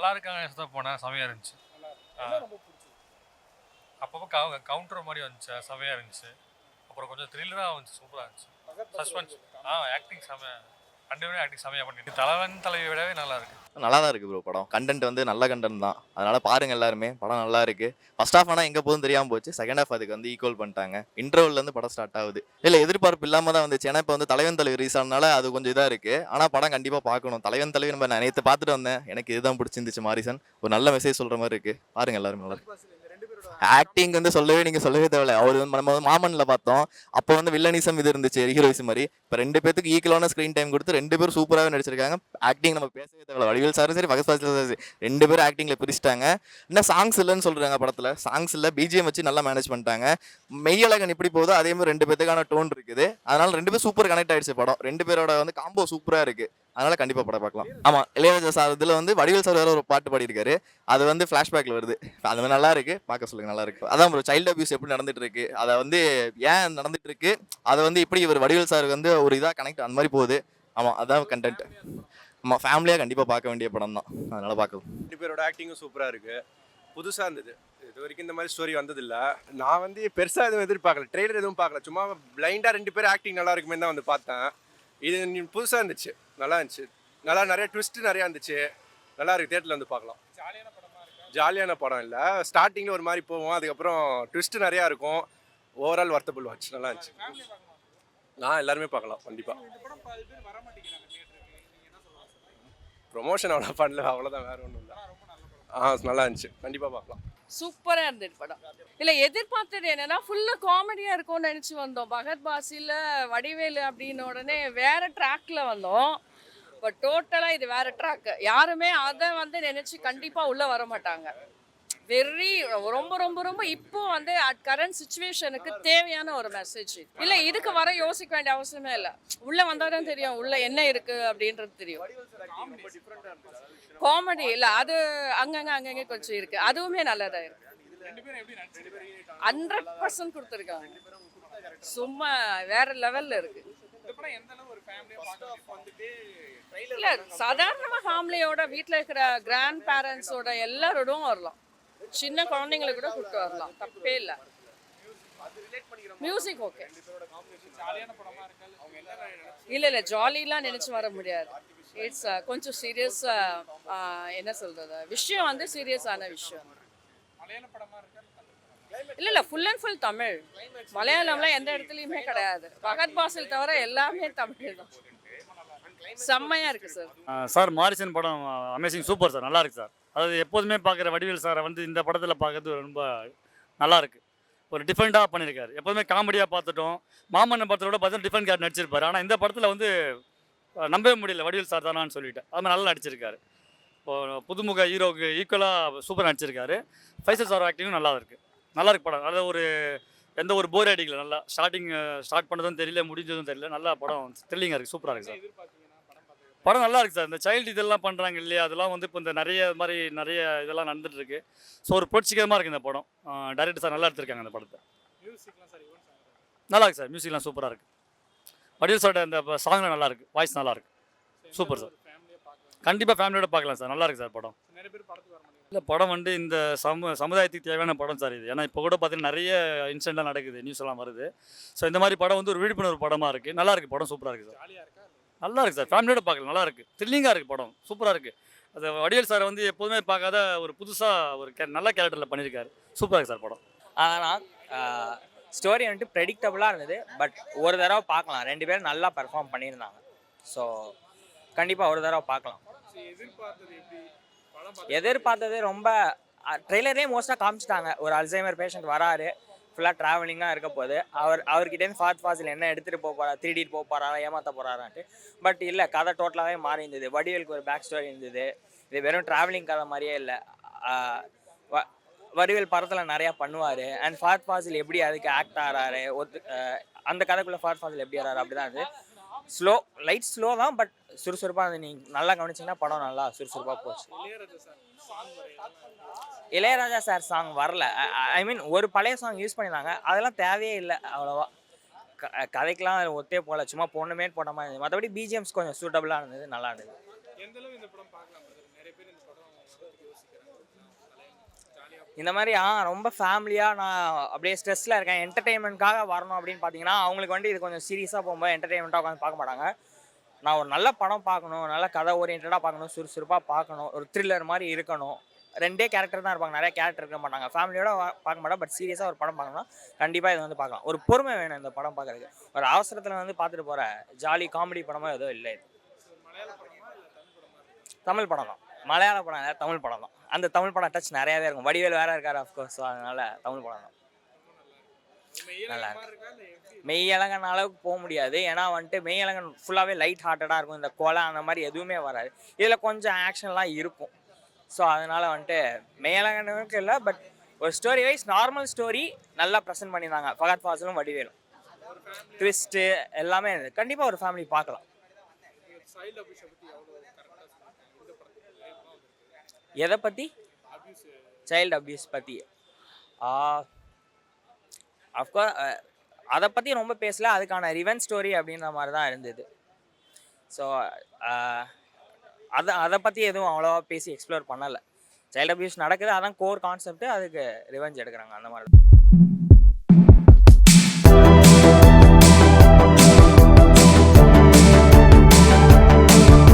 நல்லா இருக்காங்க தான் போனேன், செமையாக இருந்துச்சு. அப்பப்போ கவுண்டர் மாதிரி வந்துச்சு, செமையாக இருந்துச்சு. அப்புறம் கொஞ்சம் த்ரில்லராக வந்துச்சு, சூப்பராக இருந்துச்சு. சஸ்பென்ஸ் ஆக்டிங் செமையாக, ரெண்டு பேரும் ஆக்டிங் செமையாக பண்ணிட்டு தலைவன் தலைவி விடவே நல்லா இருக்கு. நல்லா தான் இருக்குது ப்ரோ படம். கண்டென்ட் வந்து நல்ல கண்டென்ட் தான். அதனால் பாருங்கள் எல்லாருமே. படம் நல்லா இருக்குது. ஃபர்ஸ்ட் ஹாஃப் ஆனால் எங்கே போகுதுன்னு தெரியாமல் போச்சு. செகண்ட் ஹாஃப் அதுக்கு வந்து ஈக்குவல் பண்ணிட்டாங்க. இன்டர்வல்லேருந்து படம் ஸ்டார்ட் ஆகுது. இல்லை எதிர்பார்ப்பு இல்லாமல் தான் வந்துச்சு. ஏன்னா இப்போ வந்து தலைவன் தலைவி ரிலீஸ் ஆனால அது கொஞ்சம் இதாக இருக்குது. ஆனால் படம் கண்டிப்பாக பார்க்கணும். தலைவன் தலைவி நம்ம நேற்று பார்த்துட்டு வந்தேன். எனக்கு இதுதான் பிடிச்சிருந்துச்சு. மாரிசன் ஒரு நல்ல மெசேஜ் சொல்கிற மாதிரி இருக்குது. பாருங்கள் எல்லாருமே நல்லா. ஆக்டிங் வந்து நீங்கள் சொல்லவே தேவையில்ல. அவர் வந்து நம்ம வந்து மாமன்ல பார்த்தோம். அப்போ வந்து வில்லனிசம் இது இருந்துச்சு, ஹீரோயிசம் மாதிரி. இப்போ ரெண்டு பேருக்கு ஈக்குவலான ஸ்க்ரீன் டைம் கொடுத்து ரெண்டு பேரும் சூப்பராகவே நடிச்சிருக்காங்க. ஆக்டிங் நம்ம பேசவே தேவையில்ல. வடிவேல் சாரும் சரி, ஃபகத் ஃபாசிலும் சரி, ரெண்டு பேரும் ஆக்டிங்கில் பிரிச்சிட்டாங்க. இன்னும் சாங்ஸ் இல்லைன்னு சொல்கிறாங்க படத்தில். சாங்ஸ் இல்லை, பிஜிஎம் வச்சு நல்லா மேனேஜ் பண்ணிட்டாங்க. மெய்யழகன் எப்படி போதோ அதே மாதிரி ரெண்டு பேத்துக்கான டோன் இருக்குது. அதனால ரெண்டு பேரும் சூப்பர் கனெக்ட் ஆயிடுச்சு படம். ரெண்டு பேரோட வந்து காம்போ சூப்பராக இருக்குது. அதனால கண்டிப்பாக படம் பார்க்கலாம். ஆமாம், இளையராஜா சார் இதில் வந்து வடிவேல் சார் வேறு ஒரு பாட்டு பாடியிருக்காரு. அது வந்து ஃப்ளாஷ்பேக்கில் வருது. அது வந்து நல்லா இருக்கு, பார்க்க சொல்லுங்க, நல்லா இருக்கு. அதான் ப்ரோ, சைல்டு அபியூஸ் எப்படி நடந்துட்டு இருக்கு, அதை வந்து ஏன் நடந்துட்டு இருக்கு, அதை வந்து இப்படி இவர் வடிவேல் சார் வந்து ஒரு இதாக கனெக்ட் அந்த மாதிரி போகுது. ஆமாம், அதான் கண்டென்ட். ஆமாம், ஃபேமிலியாக கண்டிப்பாக பார்க்க வேண்டிய படம் தான். அதனால பார்க்கலாம். ரெண்டு பேரோட ஆக்டிங்கும் சூப்பராக இருக்கு, புதுசாக இருந்தது. இது வரைக்கும் இந்த மாதிரி ஸ்டோரி வந்ததில்லை. நான் வந்து பெருசாக எதுவும் எதிர்பார்க்கல, ட்ரெய்லர் எதுவும் பார்க்கல. சும்மா பிளைண்டாக ரெண்டு பேரும் ஆக்டிங் நல்லா இருக்குமே தான் வந்து பார்த்தேன். இது புதுசாக இருந்துச்சு, நல்லா இருந்துச்சு. நல்லா நிறைய ட்விஸ்ட்டு நிறையா இருந்துச்சு. நல்லா இருக்குது, தேட்டரில் வந்து பார்க்கலாம். ஜாலியான படம் இல்லை, ஸ்டார்டிங்கில் ஒரு மாதிரி போவோம், அதுக்கப்புறம் ட்விஸ்ட்டு நிறையா இருக்கும். ஓவரால் வர்த்தபிள் வாட்ச், நல்லா இருந்துச்சு. எல்லாருமே பார்க்கலாம் கண்டிப்பாக. ப்ரொமோஷன் அவ்வளோ பண்ணல, அவ்வளோதான், வேறு ஒன்றும் இல்லை. நல்லா இருந்துச்சு, கண்டிப்பாக பார்க்கலாம். சூப்பராக இருந்தது படம். இல்லை எதிர்பார்த்தது என்னன்னா ஃபுல்லாக காமெடியாக இருக்கும்னு நினச்சி வந்தோம். பகத் பாசில் வடிவேலு அப்படின்னு உடனே வேறு ட்ராக்கில் வந்தோம். பட் டோட்டலாக இது வேறு ட்ராக்கு. யாருமே அதை வந்து நினச்சி கண்டிப்பாக உள்ளே வர மாட்டாங்க. ரொம்ப ரொம்ப ரொம்ப இப்போ வந்து அட் கரண்ட் சுச்சுவேஷனுக்கு தேவையான ஒரு மெசேஜ். இல்லை இதுக்கு வர யோசிக்க வேண்டிய அவசியமே இல்லை. உள்ளே வந்தால் தான் தெரியும் உள்ளே என்ன இருக்குது அப்படின்றது தெரியும். காமெடி இல்லை, அது அங்கங்கே கொஞ்சம் இருக்குது, அதுவுமே நல்லதாக இருக்குது. 100% கொடுத்துருக்காங்க, சும்மா வேற லெவலில் இருக்குது. இல்லை சாதாரணமாக ஃபேமிலியோட வீட்டில் இருக்கிற கிராண்ட் பேரண்ட்ஸோட எல்லாரோடும் வரலாம். சின்ன குழந்தைங்களை கூட கூப்பிட்டு வரலாம், தப்பே இல்லை. Music okay. இல்லை ஜாலிலாம் நினச்சி வர முடியாது. இட்ஸ் கொஞ்சம் சீரியஸாக, என்ன சொல்கிறது, விஷயம் வந்து சீரியஸான விஷயம். இல்லை ஃபுல் அண்ட் ஃபுல் தமிழ். மலையாளம்லாம் எந்த இடத்துலையுமே கிடையாது. பகத் பாசில் தவிர எல்லாமே தமிழ் தான். செம்மையாக இருக்குது சார். சார் மாரிசன் படம் அமேசிங், சூப்பர் சார், நல்லா இருக்குது சார். அதாவது எப்போதுமே பார்க்குற வடிவேல் சாரை வந்து இந்த படத்தில் பார்க்கறது ரொம்ப நல்லா இருக்குது. ஒரு டிஃப்ரெண்ட்டாக பண்ணியிருக்காரு. எப்போதுமே காமெடியாக பார்த்துட்டோம். மாமன்ன படத்தோட பார்த்தா டிஃப்ரெண்ட் கேரக்டர் நடிச்சிருப்பார். ஆனால் இந்த படத்தில் வந்து நம்பவே முடியல வடிவேல் சார் தானான்னு சொல்லிட்டு. அது மாதிரி நல்லா நடிச்சிருக்காரு. இப்போது புதுமுக ஹீரோவுக்கு ஈக்குவலாக சூப்பராக நடிச்சிருக்காரு. ஃபைசல் சார் ஆக்டிங்கும் நல்லா இருக்குது. நல்லா இருக்கு படம். அதாவது ஒரு எந்த ஒரு போர் அடிக்கல. நல்லா ஸ்டார்ட் பண்ணதும் தெரியல, முடிஞ்சதும் தெரியல. நல்லா படம் த்ரில்லிங்காக இருக்குது, சூப்பராக இருக்குது சார். படம் நல்லா இருக்குது சார். இந்த சைல்டு இதெல்லாம் பண்ணுறாங்க இல்லையா, அதெல்லாம் வந்து இப்போ இந்த நிறைய இதெல்லாம் நடந்துகிட்ருக்கு. ஸோ ஒரு புரட்சிகரமாக இருக்குது இந்த படம். டைரக்டர் சார் நல்லா எடுத்திருக்காங்க இந்த படத்தை. நல்லா இருக்குது சார், மியூசிக்லாம் சூப்பராக இருக்குது. வடிவேல் சாரோட இந்த சாங்லாம் நல்லா இருக்குது, வாய்ஸ் நல்லா இருக்குது, சூப்பர் சார். கண்டிப்பாக ஃபேமிலியோட பார்க்கலாம் சார், நல்லா இருக்குது சார் படம். இல்லை படம் வந்து இந்த சமுதாயத்துக்கு தேவையான படம் சார் இது. ஏன்னா இப்போ கூட பார்த்தீங்கன்னா நிறைய இன்சிடென்ட்லாம் நடக்குது, நியூஸ் எல்லாம் வருது. ஸோ இந்த மாதிரி படம் வந்து ஒரு விழிப்புணர்வு படமாக இருக்குது, நல்லா இருக்குது படம், சூப்பராக இருக்குது சார். நல்லா இருக்குது சார், ஃபேமிலியோட பார்க்கலாம், நல்லா இருக்குது, த்ரில்லிங்காக இருக்குது படம், சூப்பராக இருக்குது. அது வடிவேல் சார் வந்து எப்போதுமே பார்க்காத ஒரு புதுசாக ஒரு நல்ல கேரக்டரில் பண்ணியிருக்காரு, சூப்பராக இருக்குது சார் படம். அதனால் ஸ்டோரி வந்துட்டு ப்ரெடிக்டபுளாக இருந்தது. பட் ஒரு தடவை பார்க்கலாம், ரெண்டு பேரும் நல்லா பெர்ஃபார்ம் பண்ணியிருந்தாங்க. ஸோ கண்டிப்பாக ஒரு தடவை பார்க்கலாம். எதிர்பார்த்தது ரொம்ப ட்ரெய்லரே மோஸ்ட்டாக காமிச்சிட்டாங்க. ஒரு அல்சைமர் பேஷண்ட் வராரு, ஃபுல்லாக ட்ராவலிங்காக இருக்க போது அவர்கிட்டேருந்து ஃபஹத் ஃபாசில் என்ன எடுத்துகிட்டு போக போகிறா, திருடிட்டு போக போகிறாரா, ஏமாற்ற போகிறாரான்ட்டு. பட் இல்லை, கதை டோட்டலாகவே மாறி இருந்தது. வடிவேலுக்கு ஒரு பேக் ஸ்டோரி இருந்தது. இது வெறும் ட்ராவலிங் கதை மாதிரியே இல்லை. வடிவேல் படத்தில் நிறையா பண்ணுவார். அண்ட் ஃபஹத் ஃபாசில் எப்படி அதுக்கு ஆக்ட் ஆகிறாரு, அந்த கதைக்குள்ளே ஃபஹத் ஃபாசில் எப்படி ஆகிறாரு, அப்படி தான் இருந்தது. லைட் ஸ்லோ தான், பட் சுறுசுறுப்பாக அது நீங்கள் நல்லா கவனிச்சிங்கன்னா படம் நல்லா சுறுசுறுப்பாக போச்சு. இளையராஜா சார் சாங் வரல. ஐ மீன் ஒரு பழைய சாங் யூஸ் பண்ணியிருந்தாங்க, அதெல்லாம் தேவையே இல்லை அவ்வளோவா. கதைக்கெலாம் ஒத்தே போகல, சும்மா பொண்ணுமே போட்ட மாதிரி இருந்தது. மற்றபடி பிஜிஎம்ஸ் கொஞ்சம் சூட்டபுளாக இருந்தது, நல்லா இருந்தது. இந்த மாதிரி ரொம்ப ஃபேமிலியாக நான் அப்படியே ஸ்ட்ரெஸ்ஸில் இருக்கேன் என்டர்டெயின்மெண்ட்காக வரணும் அப்படின்னு பார்த்தீங்கன்னா அவங்களுக்கு வந்து இது கொஞ்சம் சீரியஸாக போகும்போது என்டர்டெயின்மெண்ட்டாக உட்காந்து பார்க்க மாட்டாங்க. நான் ஒரு நல்ல படம் பார்க்கணும், நல்ல கதை ஓரியன்டாக பார்க்கணும், சுறுசுறுப்பாக பார்க்கணும், ஒரு த்ரில்லர் மாதிரி இருக்கணும். 2 கேரக்டர் தான் இருப்பாங்க, நிறைய கேரக்டர் இருக்க மாட்டாங்க. ஃபேமிலியோட பார்க்க மாட்டேன், பட் சீரியஸாக ஒரு படம் பார்க்கணும்னா கண்டிப்பாக இதை வந்து பார்க்கலாம். ஒரு பொறுமை வேணும் இந்த படம் பார்க்குறதுக்கு. ஒரு அவசரத்தில் வந்து பார்த்துட்டு போகிற ஜாலி காமெடி படமோ எதுவும் இல்லை இது. தமிழ் படம் தான். மலையாள படம் இல்லை, தமிழ் படம் தான். அந்த தமிழ் படம் டச் நிறையாவே இருக்கும். வடிவேல் வேற இருக்காரு அஃப்கோர்ஸ், ஸோ அதனால தமிழ் படம் தான் நல்லா இருக்கு. மெய்யழகன் அளவுக்கு போக முடியாது, ஏன்னா வந்துட்டு மெய்யழகன் ஃபுல்லாகவே லைட் ஹார்ட்டடாக இருக்கும். இந்த கொலை அந்த மாதிரி எதுவுமே வராது. இதில் கொஞ்சம் ஆக்ஷன்லாம் இருக்கும். ஸோ அதனால வந்துட்டு மெய்யழகனுக்கு இல்லை, பட் ஒரு ஸ்டோரி வைஸ் நார்மல் ஸ்டோரி நல்லா ப்ரெசென்ட் பண்ணியிருந்தாங்க ஃபகத் ஃபாசிலும் வடிவேலும். ட்விஸ்ட்டு எல்லாமே கண்டிப்பாக ஒரு ஃபேமிலி பார்க்கலாம். எதை பற்றி? சைல்டு அப்யூஸ் பற்றி அஃப்கோர்ஸ் அதை பற்றி ரொம்ப பேசல, அதுக்கான ரிவெஞ்ச் ஸ்டோரி அப்படின்ற மாதிரி தான் இருந்தது. ஸோ அதை பற்றி எதுவும் அவ்வளோவா பேசி எக்ஸ்ப்ளோர் பண்ணலை. சைல்டு அப்யூஸ் நடக்குது, அதான் கோர் கான்செப்ட், அதுக்கு ரிவெஞ்ச் எடுக்கிறாங்க அந்த மாதிரி தான்.